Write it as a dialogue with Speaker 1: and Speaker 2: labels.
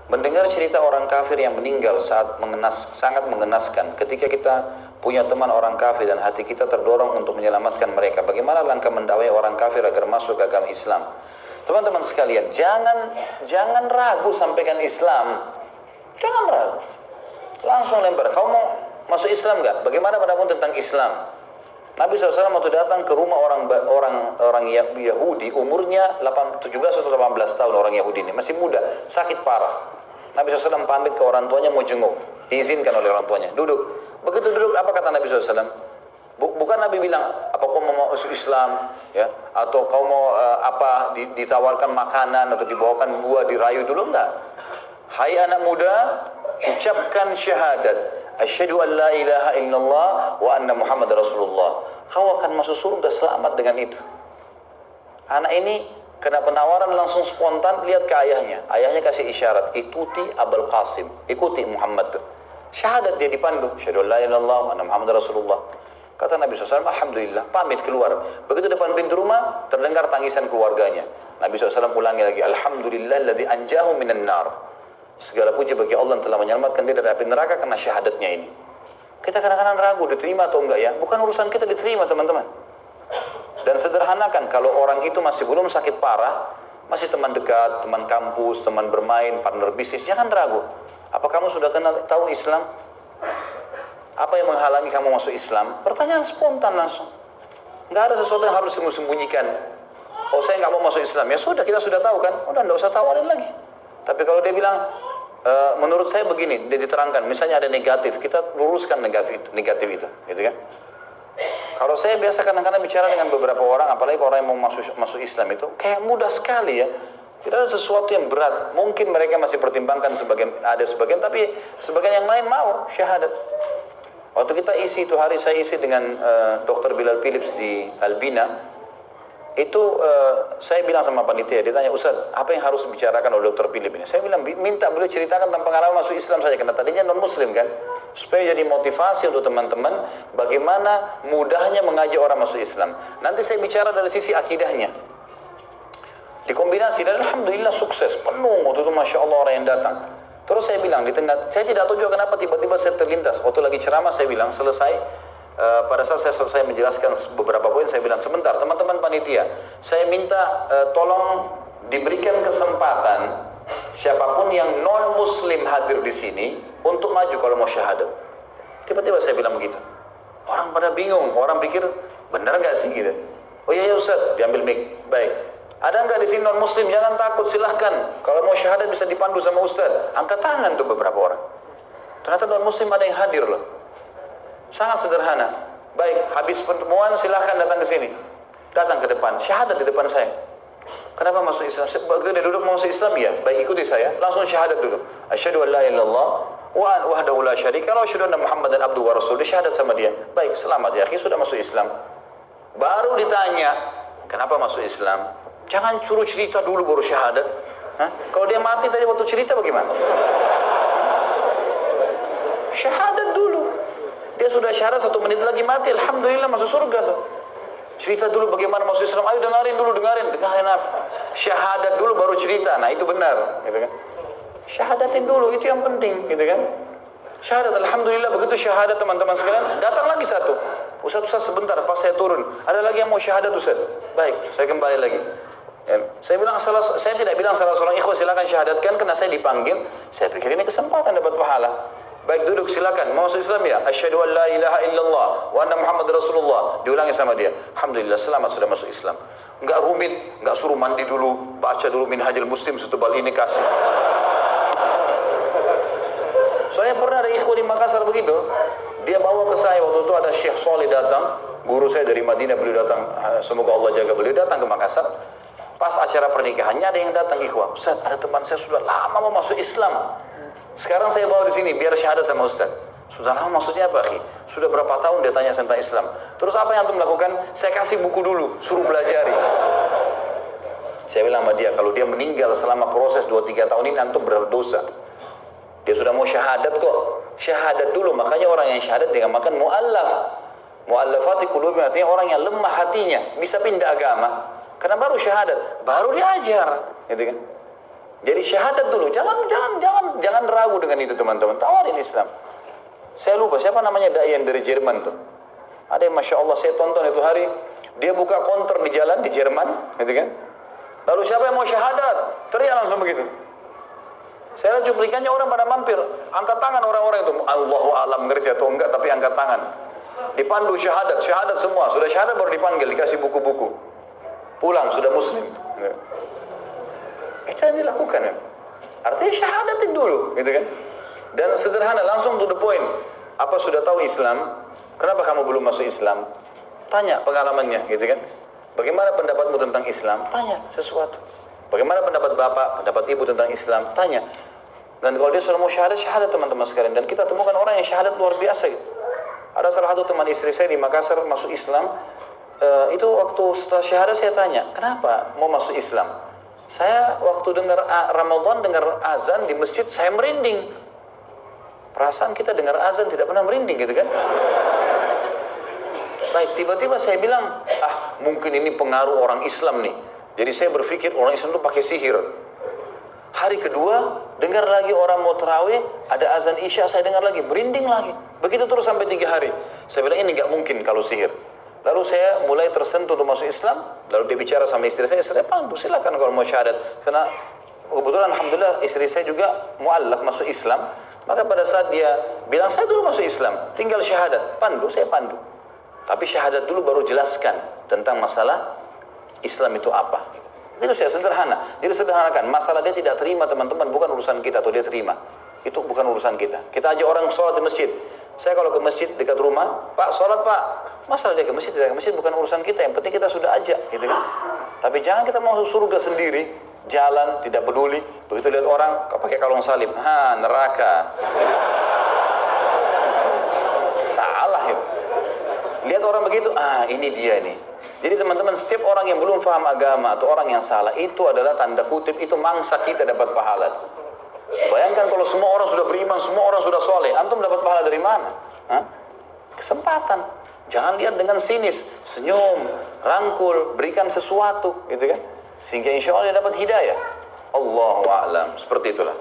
Speaker 1: Mendengar cerita orang kafir yang meninggal sangat mengenaskan. Ketika kita punya teman orang kafir dan hati kita terdorong untuk menyelamatkan mereka, bagaimana langkah mendakwai orang kafir agar masuk ke agama Islam? Teman-teman sekalian, jangan ragu sampaikan Islam. Jangan ragu. Langsung lempar. Kamu mau masuk Islam nggak? Bagaimana pendapat tentang Islam? Nabi SAW waktu datang ke rumah orang Yahudi, umurnya 17 atau 18 tahun orang Yahudi ini, masih muda, sakit parah. Nabi SAW pamit ke orang tuanya mau jenguk, diizinkan oleh orang tuanya, duduk. Begitu duduk, apa kata Nabi SAW? Bukan Nabi bilang, apa kau mau masuk Islam, ya? Atau kau mau ditawarkan makanan atau dibawakan buah, dirayu dulu, enggak. Hai anak muda, ucapkan syahadat. Asyhadu an la ilaha illallah wa anna Muhammad Rasulullah. Kau akan masuk surga selamat dengan itu. Anak ini kena penawaran langsung spontan lihat ke ayahnya. Ayahnya kasih isyarat, ikuti Abul Qasim, ikuti Muhammad tuh. Syahadat dia dipandu, asyhadu an la ilaha illallah wa anna Muhammad Rasulullah. Kata Nabi SAW, alhamdulillah, pamit keluar. Begitu depan pintu rumah, terdengar tangisan keluarganya. Nabi SAW ulangi lagi, alhamdulillah alladzi anjahu minan nar. Segala puji bagi Allah yang telah menyelamatkan dia dari api neraka karena syahadatnya ini. Kita kadang-kadang ragu diterima atau enggak ya. Bukan urusan kita diterima, teman-teman. Dan sederhanakan, kalau orang itu masih belum sakit parah, masih teman dekat, teman kampus, teman bermain, partner bisnis, jangan ragu. Apa kamu sudah tahu Islam? Apa yang menghalangi kamu masuk Islam? Pertanyaan spontan langsung. Enggak ada sesuatu yang harus disembunyikan. Oh, saya nggak mau masuk Islam. Ya sudah, kita sudah tahu kan. Udah, nggak usah tawarin lagi. Tapi kalau dia bilang, menurut saya begini, dia diterangkan, misalnya ada negatif, kita luruskan negatif itu, gitu kan? Kalau saya biasa kadang-kadang bicara dengan beberapa orang, apalagi orang yang mau masuk Islam itu, kayak mudah sekali ya. Tidak ada sesuatu yang berat. Mungkin mereka masih pertimbangkan ada sebagian, tapi sebagian yang lain mau syahadat. Waktu kita isi itu hari, saya isi dengan Dr. Bilal Philips di Albina. Itu saya bilang sama panitia, dia tanya, Ustaz, apa yang harus dibicarakan oleh Dr. Philip ini? Saya bilang, minta beliau ceritakan tentang pengalaman masuk Islam saja, karena tadinya non-muslim kan, supaya jadi motivasi untuk teman-teman, bagaimana mudahnya mengajak orang masuk Islam. Nanti saya bicara dari sisi akidahnya, dikombinasi, dan alhamdulillah sukses, penuh waktu itu, Masya Allah orang yang datang. Terus saya bilang, di tengah, saya tidak tahu juga kenapa tiba-tiba saya terlintas, waktu lagi ceramah saya bilang, selesai, pada saat saya selesai menjelaskan beberapa poin, saya bilang, sebentar teman-teman panitia, saya minta tolong diberikan kesempatan siapapun yang non muslim hadir di sini untuk maju kalau mau syahadat. Tiba-tiba saya bilang begitu. Orang pada bingung, orang pikir benar nggak sih gitu. Oh iya ya Ustaz, diambil mic. Baik. Ada nggak di sini non muslim? Jangan takut, silahkan. Kalau mau syahadat bisa dipandu sama Ustaz. Angkat tangan tuh beberapa orang. Ternyata non muslim ada yang hadir loh. Sangat sederhana. Baik, habis pertemuan silahkan datang ke sini. Datang ke depan, syahadat di depan saya. Kenapa masuk Islam? Begitu dia duduk mau masuk Islam, ya. Baik, ikuti saya. Langsung syahadat dulu. Asyhadu an la ilaha illallah wa wahdahu la syarika lahu, asyhadu anna Muhammadan abduhu wa rasuluh. Syahadat sama dia. Baik, selamat ya, akhi sudah masuk Islam. Baru ditanya, kenapa masuk Islam? Jangan suruh cerita dulu baru syahadat. Hah? Kalau dia mati tadi waktu cerita bagaimana? Syahadat dulu. Dia sudah syahadat 1 menit lagi mati, alhamdulillah masuk surga tuh. Cerita dulu bagaimana masuk Islam. Ayo dengarin apa? Syahadat dulu baru cerita. Nah, itu benar, gitu kan? Syahadatin dulu, itu yang penting, gitu kan? Syahadat, alhamdulillah. Begitu syahadat teman-teman sekalian, datang lagi satu. Ustaz sebentar, pas saya turun, ada lagi yang mau syahadat Ustaz. Baik, saya kembali lagi. Ya. Saya tidak bilang salah seorang ikhwah silakan syahadatkan, karena saya dipanggil. Saya pikir ini kesempatan dapat pahala. Baik, duduk silakan. Mau masuk Islam ya? Asyhadu an la ilaha illallah wa anna Muhammad Rasulullah. Diulangi sama dia. Alhamdulillah selamat sudah masuk Islam. Enggak rumit, enggak suruh mandi dulu, baca dulu Minhajul Muslim setebal ini kasih. Saya pernah ada ikhwan di Makassar begitu. Dia bawa ke saya waktu itu ada Syekh Soleh datang, guru saya dari Madinah, beliau datang, semoga Allah jaga beliau, datang ke Makassar. Pas acara pernikahannya ada yang datang ikhwan. Ustaz, ada teman saya sudah lama mau masuk Islam. Sekarang saya bawa di sini biar syahadat sama Ustaz. Sudah lama maksudnya apa, akhi? Sudah berapa tahun dia tanya tentang Islam. Terus apa yang antum lakukan? Saya kasih buku dulu, suruh belajari. Saya bilang sama dia, kalau dia meninggal selama proses 2-3 tahun ini antum berdosa. Dia sudah mau syahadat kok. Syahadat dulu, makanya orang yang syahadat dinamakan mu'allaf. Mu'allafati qulubihim, artinya orang yang lemah hatinya, bisa pindah agama. Karena baru syahadat, baru diajar, gitu kan? Jadi syahadat dulu, jangan ragu dengan itu teman-teman. Tawarin Islam. Saya lupa siapa namanya dai yang dari Jerman tuh. Ada yang masya Allah saya tonton itu hari, dia buka konter di jalan di Jerman, gitu kan? Lalu siapa yang mau syahadat? Teriak langsung begitu. Saya lihat cuplikannya orang pada mampir, angkat tangan orang-orang itu. Allahu a'lam ngerti atau enggak, tapi angkat tangan. Dipandu syahadat semua. Sudah syahadat baru dipanggil, dikasih buku-buku. Pulang sudah muslim. Itu yang dilakukan ya. Artinya syahadatin dulu, gitu kan? Dan sederhana, langsung to the point. Apa sudah tahu Islam? Kenapa kamu belum masuk Islam? Tanya pengalamannya, gitu kan? Bagaimana pendapatmu tentang Islam? Tanya sesuatu. Bagaimana pendapat bapak, pendapat ibu tentang Islam? Tanya. Dan kalau dia sudah mau syahadat teman-teman sekalian. Dan kita temukan orang yang syahadat luar biasa gitu. Ada salah satu teman istri saya di Makassar masuk Islam. Itu waktu setelah syahadat saya tanya, kenapa mau masuk Islam? Saya waktu dengar Ramadan, dengar azan di masjid, saya merinding. Perasaan kita dengar azan tidak pernah merinding gitu kan? Baik, tiba-tiba saya bilang, mungkin ini pengaruh orang Islam nih. Jadi saya berpikir orang Islam itu pakai sihir. Hari kedua, dengar lagi orang mau tarawih, ada azan Isya, saya dengar lagi, merinding lagi. Begitu terus sampai 3 hari. Saya bilang ini nggak mungkin kalau sihir. Lalu saya mulai tersentuh untuk masuk Islam. Lalu dia bicara sama istri saya pandu, silakan kalau mau syahadat. Karena kebetulan alhamdulillah istri saya juga mu'allaf masuk Islam. Maka pada saat dia bilang saya dulu masuk Islam, tinggal syahadat, pandu, saya pandu. Tapi syahadat dulu baru jelaskan tentang masalah Islam itu apa. Itu saya sederhana. Jadi sederhanakan, masalah dia tidak terima teman-teman bukan urusan kita atau dia terima. Itu bukan urusan kita. Kita ajak orang sholat di masjid. Saya kalau ke masjid dekat rumah, Pak sholat Pak. Masalah dia ke masjid, tidak ke masjid bukan urusan kita. Yang penting kita sudah ajak, gitu kan. Tapi jangan kita mau surga sendiri, jalan tidak peduli. Begitu lihat orang pakai kalung salib, neraka. Salah ya. Lihat orang begitu, ini dia nih. Jadi teman-teman, setiap orang yang belum paham agama atau orang yang salah, itu adalah tanda kutip, itu mangsa kita dapat pahala. Bayangkan kalau semua orang sudah beriman, semua orang sudah soleh, antum dapat pahala dari mana? Kesempatan. Jangan lihat dengan sinis, senyum, rangkul, berikan sesuatu, gitu kan? Sehingga insya Allah dia dapat hidayah. Allahu a'lam. Seperti itulah.